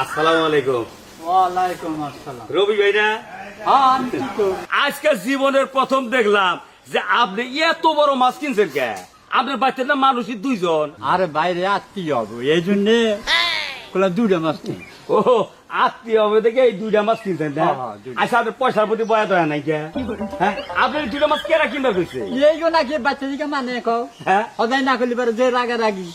আসসালামু আলাইকুম। ওয়ালাইকুম আসসালাম। রবি ভাই না? হ্যাঁ, আমি ঠিক তো। আজকে জীবনের প্রথম দেখলাম যে আপনি এত বড় মাছ কিনছেন কে? আপনার বাচ্চার না মানুষই দুইজন। আরে বাইরে আত্মীয় হবো এই জন্যে দুইটা মাছ নেই। ও আত্মীয় হবে দেখে এই দুইটা মাছ কিনছেন না? হ্যাঁ, দুইটা। আচ্ছা আপনার পয়সার প্রতি বয়া দয়া নাই কে? হ্যাঁ আপনি এই দুইটা মাছ কেনা কিনবার কইছে? এই জন্য নাকি বাচ্চা দিকে মানে কও হ্যাঁ সদাই না করলে পারে যে রাগি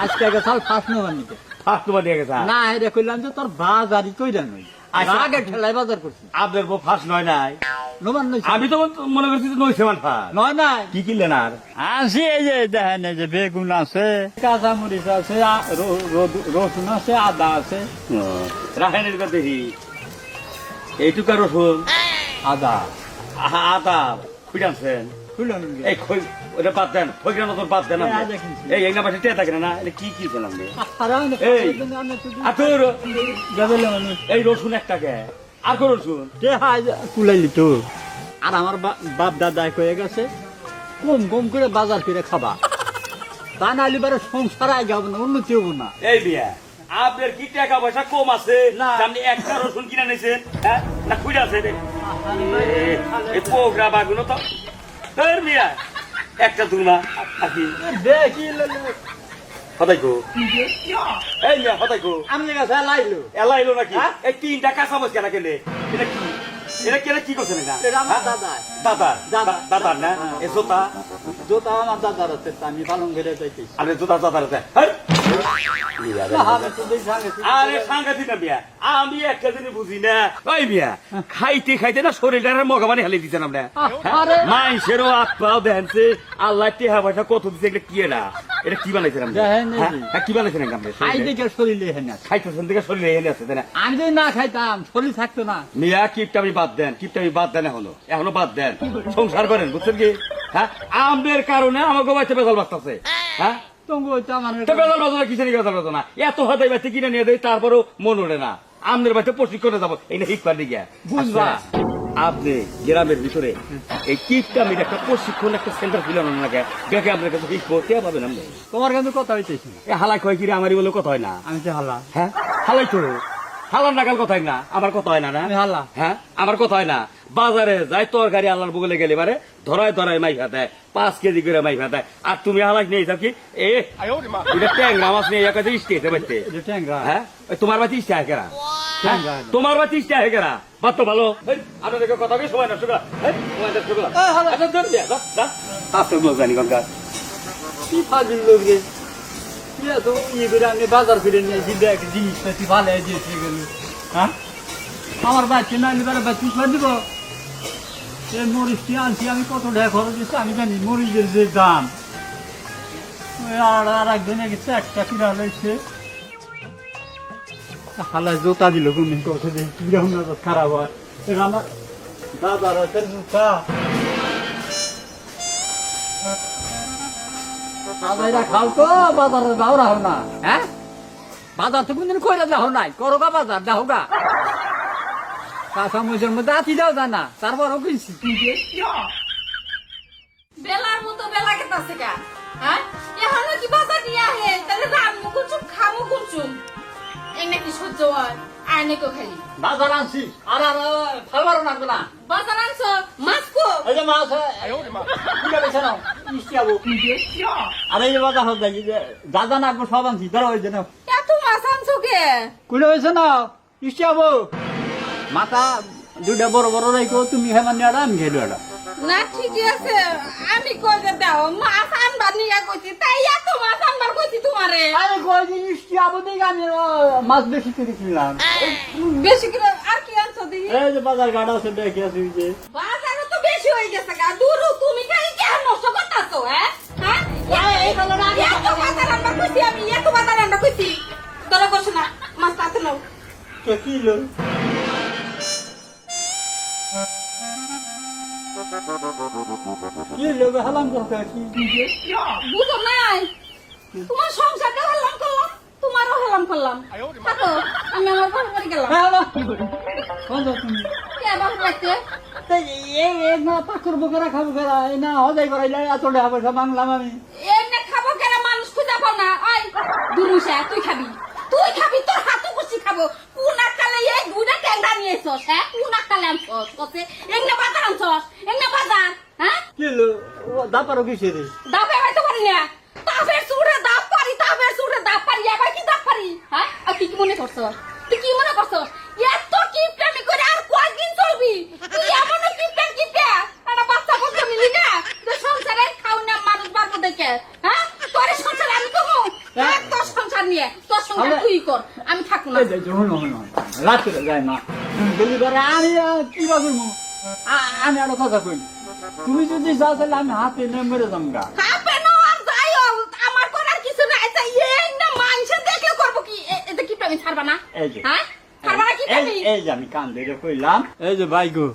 আজকে আগে সাল ফার্স্ট নেওয়ার নিতে ফার্স্ট তোমার দিয়ে গেছে। না এটা করলাম যে তোর বাজারই কইরা নই আচ্ছা। আগে ঠেলাই বাজার করছি আপনার বউ ফার্স্ট নয় নাই? নোমান নই আমি তো মনে করছি যে নইছে মান ফার্স্ট। নয় নাই কি কিনলেন আর? আছে এই যে দেখেন এই যে বেগুন আছে কাঁচা মরিচ আছে রসুন আছে আদা আছে রাসায়নিক দেখি এইটুকা রসুন আদা আদা খুঁজানছেন খুলুন এই ওটা বাদ দেন ফইরা নতুন বাদ দেন আপনি। এই আদা কিনছি। এই একটা পাশে টিয়া থাকে না এটা কি কিনছেন আপনি? এই, এই আতুর যাবেলে মানুষ এই রসুন একটাকে আর কোন রসুন? কুলাইলি তো আর আমার বাপ দাদা কয়ে গেছে কম কম করে বাজার করে খাবা তা না হলে বারে সংসার আগে হবে না উন্নতি হবো না এই বিয়া আপনার কি টাকা পয়সা কম আছে না। যে আপনি একটা রসুন কিনে নিয়েছেন? হ্যাঁ না খুঁজে আছে এই পোগরা বাগুনো তো ধর মিয়া একটা দুর্মা আকি দেখি হতাই গো এই মিয়া হতাই গো আমি কাছে লাইলো এলা এলো নাকি? হ্যাঁ? এই তিনটা কাঁচা মাছ কেনা কেনে এটা কি? এটা কেনা কি করছেন এটা? এটা আমার হ্যাঁ? দাদা দাদার দাদা। দাদার না হ্যাঁ। এ জোতা জোতা আমার দাদার আছে তা আমি পালন করে যাইতেছি আরে জোতা দাদার আছে হেই! আরে সাংঘাতিক না বিয়া আমি একটা জিনিস বুঝি না ওই বিয়া খাইতে খাইতে না শরীরটা মগা মানে হেলে দিচ্ছেন আমরা আরে মাইসেরও আত্মাও দেখছে আল্লাহ টেহা পয়সা কত দিচ্ছে এটা কি এটা কি বানাইছেন আমরা? দেখেন এই যে। হ্যাঁ, কি বানাইছেন আপনি? খাই দেখে শরীরে হেনে আছে খাইতেছেন দেখে শরীরে এনে আছে তাই না? আমি যদি না খাইতাম শরীর থাকতো না মিয়া কিপটামি বাদ দেন কিপটামি বাদ দেন এখনো বাদ দেন সংসার করেন বুঝছেন কি? হ্যাঁ আমদের কারণে আমাকে বাচ্চা বেজাল বাঁচতেছে। হ্যাঁ তঙ্গু হইতো আমার বেজাল বাজনা কিসের বেজাল বাজনা এত হাতাই বাচ্চা কিনে নিয়ে দেয় তারপরেও মন ওঠে না আমদের বাচ্চা প্রশিক্ষণে যাবো এই না শিখবার দিকে বুঝবা। আপনি গ্রামের ভিতরে এই কিপটামির একটা প্রশিক্ষণ একটা সেন্টার খুলানো না দেখে আপনার কাছে শিখবো কে পাবেন আপনি? তোমার কিন্তু কথা হইতেছি না। এ হালাই কয় কিরে আমারই বলে কথা হয় না। আমি তো হালা হ্যাঁ হালাই তো হালার নাগাল কথা হয় না আমার কথা হয় না না আমি হালা হ্যাঁ আমার কথা হয় না বাজারে যাই তরকারি আল্লাহর বগলে গেলে পারে ধরায় ধরায় মাইফা দেয় 5 কেজি করে মাইফা দেয় আর তুমি হালাক নিয়ে যাও কি এ এটা ট্যাংরা মাছ নিয়ে একা স্টেটে বাড়তে এটা ট্যাংরা হ্যাঁ ওই তোমার বাতি ইস্টা হয় কেনা ট্যাংরা তোমার বাতি ইস্টা হয় কেনা বাদ তো ভালো আপনাদেরকে কথা কি সময় না শুকা সময় না শুকা এই হালা। আসলে জানি কনকার কি ফাজিল লোক রে কি এত ইয়ে করে আমি বাজার করে নিয়ে জিন্দা একটা জিনিসপাতি ভালো দিয়েছে গেল হ্যাঁ আমার বাচ্চা না এবার বাচ্চা করে দিব সে মরিচটি আনছি আমি কত টাকা খরচ দিচ্ছি আমি জানি মরিচের যে দাম ওই আর একদিন গেছে একটা কিনা হয়েছে হালা জোতা দিল তুমি কত দিন কিরকম খারাপ হয় এবার আমার দাদার আছে জুতা বাজারে খাও তো বাজারে যাও রাহো না হ্যাঁ বাজার তো কোনদিন কইরা যাও নাই করো গা বাজার যাও গা কাঁচা মরিচের মধ্যে আতি দাও জানা তারপরও কিনছি বেলার মতো বেলা কেতাছে কা হ্যাঁ এখনো কি বাজার নিয়ে আহে তাহলে রান্না কুচুম খামু কুচুম এই নাকি সহ্য হয় আর নাকি খালি বাজার আনছি আর আর ফালবার না না বাজার আনছো মাছ কো এই যে মাছ কিনা বেছে নাও মিষ্টি আবো আর এই যে বাজার হল দেখি দাদা না সব আনছি ধরো ওই জন্য এত মাছ আনছো কে কুড়ে হয়েছে না মিষ্টি আবো মাথা দুইটা বড় বড় রাখো তুমি হেমান নিয়ে আমি খেলো এটা না ঠিকই আছে আমি কই যে দাও মাছ আনবার নিয়ে কইছি তাই এত মাছ আনবার কইছি তোমারে আরে কই যে মিষ্টি আবো দেখি আমি মাছ বেশি করে কিনলাম বেশি করে আর কি আনছো দিই এই যে বাজার গাড়া আছে দেখি আছে ওই যে বাজারে তো বেশি হয়ে গেছে গা দূরু তুমি খালি কেন নষ্ট করতাছো হ্যাঁ হ্যাঁ এই হলো না এত বাজার আনবার কইছি আমি এত বাজার আনবার কইছি তোরা কইছ না মাছ তাতে নাও কে কিলো কি লোক হালাম করতে কি বুঝো নাই তোমার সংসারটা হেলাম করলাম তোমারও হেলাম করলাম হাতো আমি আমার বাড়ি বাড়ি গেলাম হ্যালো কোন তুমি কে বাড়ি রাখতে এই না পাকুর বকরা খাবো কেরা এই না হদাই করাইলে এত টাকা পয়সা মাংলাম আমি এমনি খাবো কেন মানুষ খুঁজে দুরুষা তুই খাবি তোর হাতু কুচি খাবো কোন আকালে এই দুইটা ট্যাংরা নিয়ে এসছস হ্যাঁ কোন আকালে আনছস কসে এগনা বাজার আনছস এগনা বাজার হ্যাঁ কি হলো দাপারও কিসে রে দাবে ভাই তো পারি না তাফের সুরে দাপ পারি এবার কি দাপ পারি হ্যাঁ আর কি মনে করছস তুই কি মনে করছস এত কিপটামি করে আর কয়দিন চলবি তুই এমন কিপটা আর বাচ্চা বাচ্চা মিলি না যে সংসারে খাও না মানুষ বাড়বো দেখে হ্যাঁ তোর সংসার আমি কমু তোর সংসার নিয়ে তোর সংসার তুই কর আমি থাকবো না রাত্রে যায় না গেলি ধরে আমি কি বাবুর আমি আরো কথা কই তুমি যদি যাও তাহলে আমি হাতে নিয়ে মেরে যাম গা হাপে নো আর যাইও আমার করার কিছু নাই তাই এই না মানুষে দেখলে করব কি এটা কিপটামি ছাড়বা না এই যে হ্যাঁ ছাড়বা না কিপটামি এই যে আমি কান ধরে কইলাম এই যে ভাই গো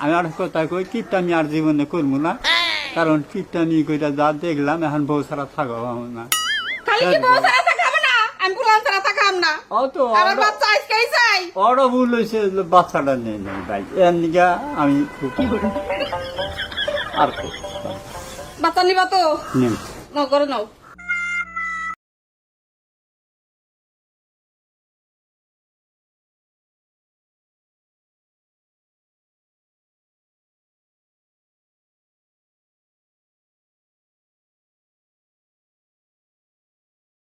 আমি আর কথা কই কিপটামি আর জীবনে করবো না কারণ কিপটামি কইরা যা দেখলাম এখন বউ সারা থাকবো না খালি কি বউ সারা থাকাম না অ্যাম্বুলেন্স সারা থাকাম না ও তো আমার বাচ্চা আজকেই চাই বড় ভুল হয়েছে বাচ্চাটা নেই নাই ভাই এর নিগা আমি খুব আর বাচ্চা নিবা তো নিম নাও করে নাও